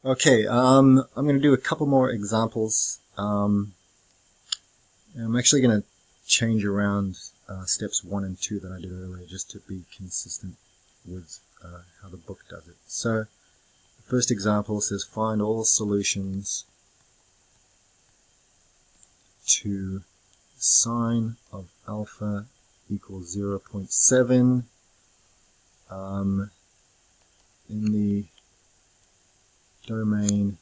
Okay, I'm going to do a couple more examples. I'm actually going to change around steps 1 and 2 that I did earlier just to be consistent with how the book does it. So, the first example says find all solutions to sine of alpha equals 0.7 in the domain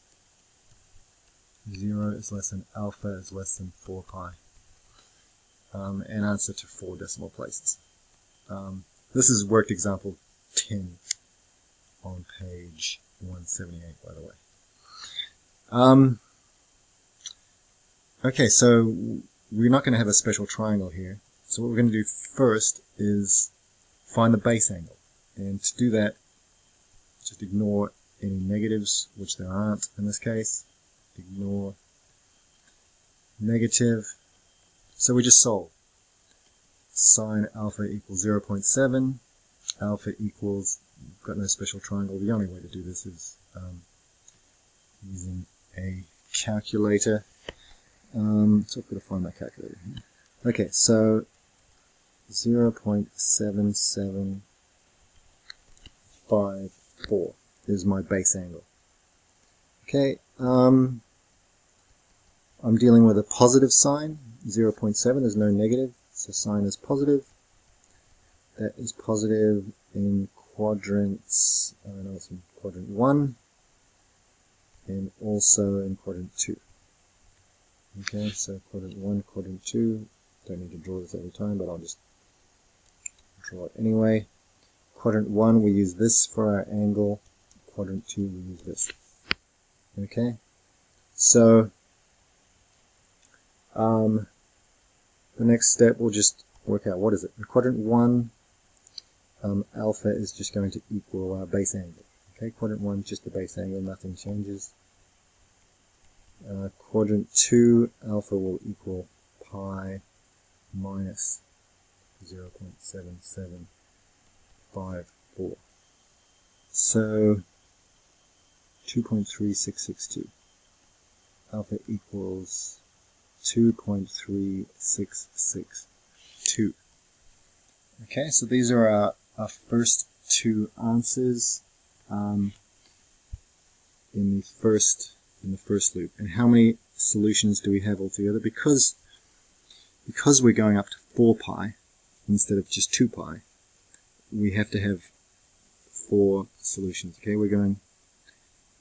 0 is less than alpha is less than 4 pi, and answer to 4 decimal places. This is worked example 10 on page 178, by the way. Okay, so we're not going to have a special triangle here. So what we're going to do first is find the base angle. And to do that, just ignore any negatives, which there aren't in this case. Ignore negative. So we just solve. Sine alpha equals 0.7. Alpha equals, we've got no special triangle. The only way to do this is using a calculator. So I've got to find my calculator here. Okay, so 0.7754 is my base angle. Okay, I'm dealing with a positive sign, 0.7, there's no negative, so sine is positive. That is positive in quadrants, I know it's in quadrant 1, and also in quadrant 2. Okay, so quadrant 1, quadrant 2, don't need to draw this every time, but I'll just draw it anyway. Quadrant 1, we use this for our angle. Quadrant 2, we use this. Okay, so the next step, we'll just work out what is it. In quadrant 1, alpha is just going to equal our base angle. Okay, quadrant 1, just the base angle, nothing changes. Quadrant 2, alpha will equal pi minus 0.7754. So 2.3662. Alpha equals 2.3662. Okay, so these are our first two answers in the first loop. And how many solutions do we have altogether? Because we're going up to 4 pi instead of just 2 pi, we have to have 4 solutions. Okay, we're going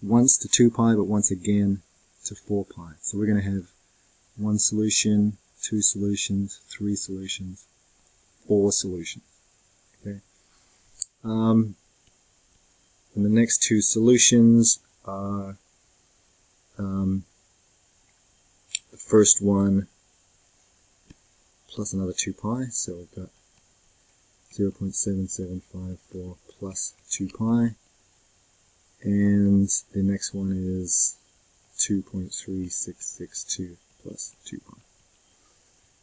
once to 2 pi, but once again to 4 pi. So we're going to have 1 solution, 2 solutions, 3 solutions, 4 solutions. Okay. And the next 2 solutions are the first one plus another 2 pi, so we've got 0.7754 plus 2 pi, and the next one is 2.3662 plus 2 pi.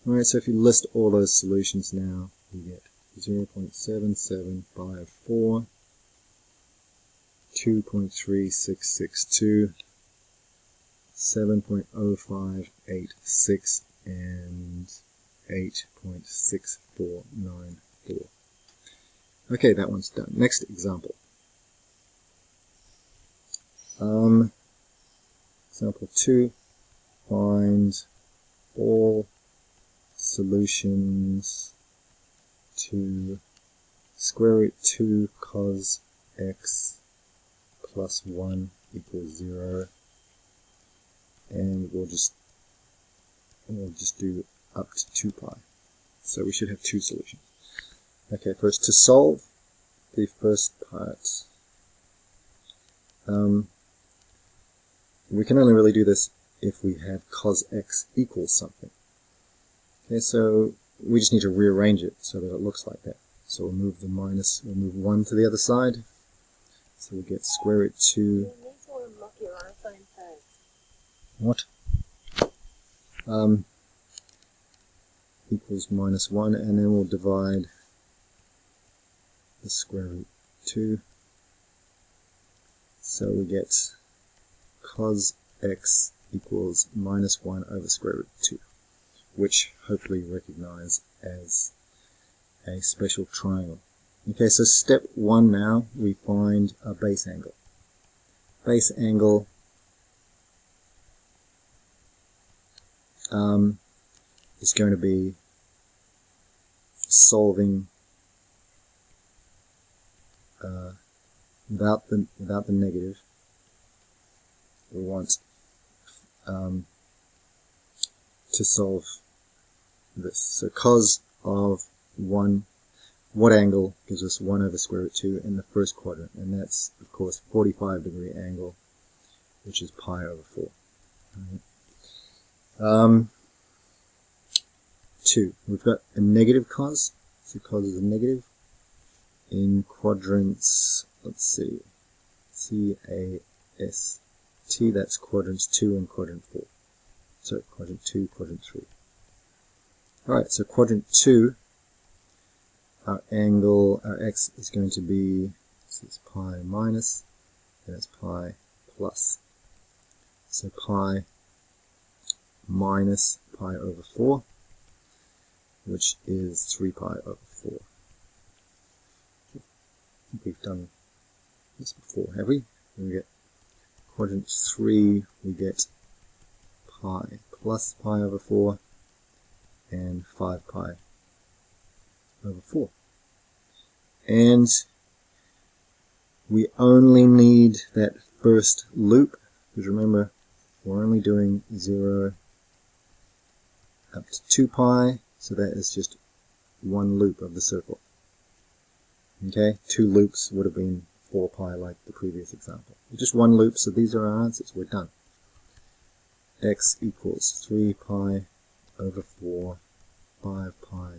Alright, so if you list all those solutions now, you get 0.7754, 2.3662, 7.0586, and 8.6494. Okay, that one's done. Next example. Example 2. Find all solutions to square root 2 cos x plus 1 equals 0. And we'll just do up to 2 pi. So we should have 2 solutions. Okay, first to solve the first part, we can only really do this if we have cos x equals something. Okay, so we just need to rearrange it so that it looks like that. So we'll move the minus, we'll move 1 to the other side. So we'll get square root 2. You need to unlock your iPhone first. What? Equals minus 1, and then we'll divide the square root 2. So we get cos x equals minus 1 over square root of 2, which hopefully you recognize as a special triangle. Okay, so step 1 now, we find a base angle. Base angle is going to be solving without the negative. We want to solve this. So cos of 1, what angle gives us 1 over square root 2 in the first quadrant, and that's of course 45-degree angle, which is pi over 4. Right. 2. We've got a negative cos, so cos is a negative. In quadrants, let's see, C-A-S. T, that's quadrants 2 and quadrant 4. So quadrant 2, quadrant 3. Alright, so quadrant 2, our angle, our x is going to be, so it's pi minus, and it's pi plus. So pi minus pi over 4, which is 3 pi over 4. I think we've done this before, have we? We get quadrant 3, we get pi plus pi over 4 and 5 pi over 4. And we only need that first loop, because remember, we're only doing 0 up to 2 pi, so that is just one loop of the circle. Okay, 2 loops would have been 4 pi like the previous example. Just one loop, so these are our answers. We're done. X equals 3 pi over 4, 5 pi